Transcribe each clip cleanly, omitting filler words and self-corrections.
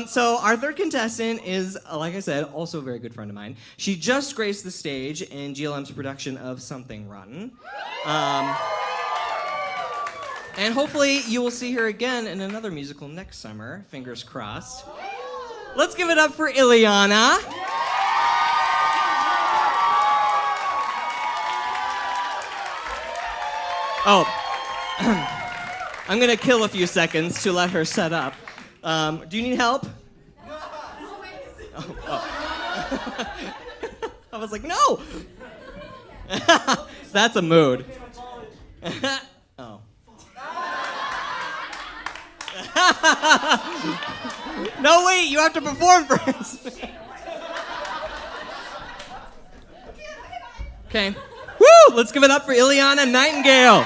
So our third contestant is, like I said, also a very good friend of mine. She just graced the stage in GLM's production of Something Rotten. And hopefully you will see her again in another musical next summer, fingers crossed. Let's give it up for Ilyana. Oh, I'm gonna kill a few seconds to let her set up. Do you need help? Oh. I was like, no! That's a mood. Oh. No, wait, you have to perform first. Okay. Woo! Let's give it up for Ilyana Nightingale.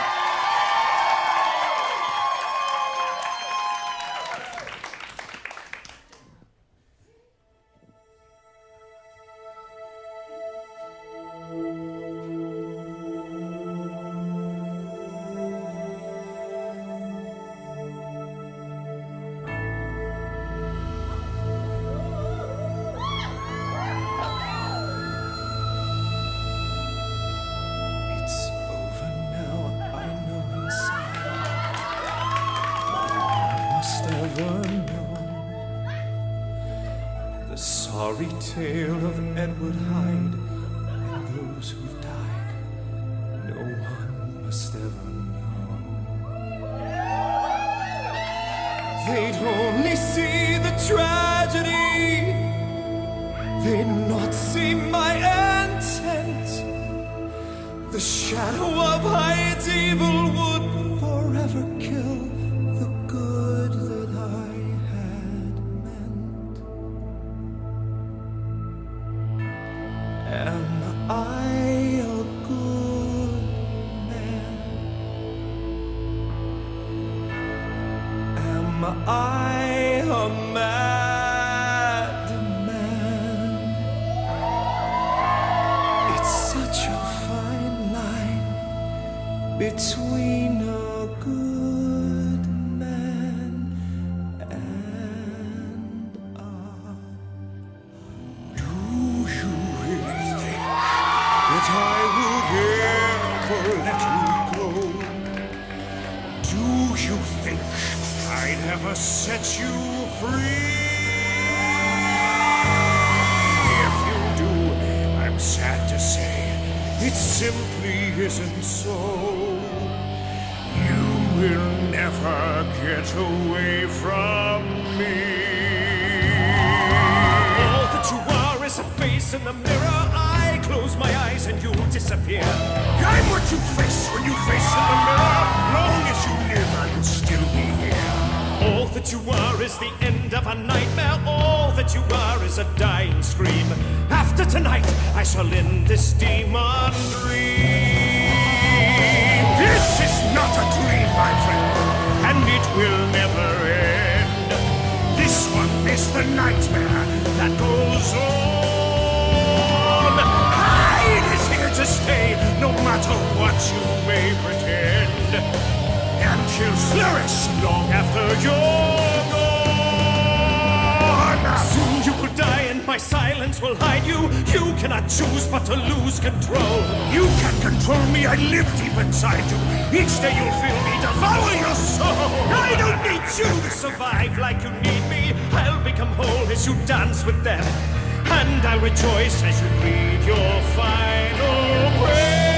Tale of Edgar Hyde and those who've died, no one must ever know. They'd only see the tragedy, they'd not see my intent. The shadow of Hyde's evil would forever kill the good that I had meant. Am I a good man? Am I a madman? It's such a fine line between a good man and a... Do you really think that I will ever let you go? Do you think I'd ever set you free? If you do, I'm sad to say it simply isn't so. You will never get away from me. All that you are is a face in the mirror. I close my eyes and you disappear. I'm what you face when you face in the mirror. Long as you live, I will still be here. All that you are is the end of a nightmare. All that you are is a dying scream. After tonight, I shall end this demon dream. This is not a dream, my friend, and it will never end. This one is the nightmare that goes on. Hyde is here to stay, no matter what you may pretend. And she'll flourish long after you're gone. Soon you will die and my silence will hide you. You cannot choose but to lose control. You can control me, I live deep inside you. Each day you'll feel me devour your soul. I don't need you to survive like you need me. I'll become whole as you dance with them, and I'll rejoice as you breathe your final breath.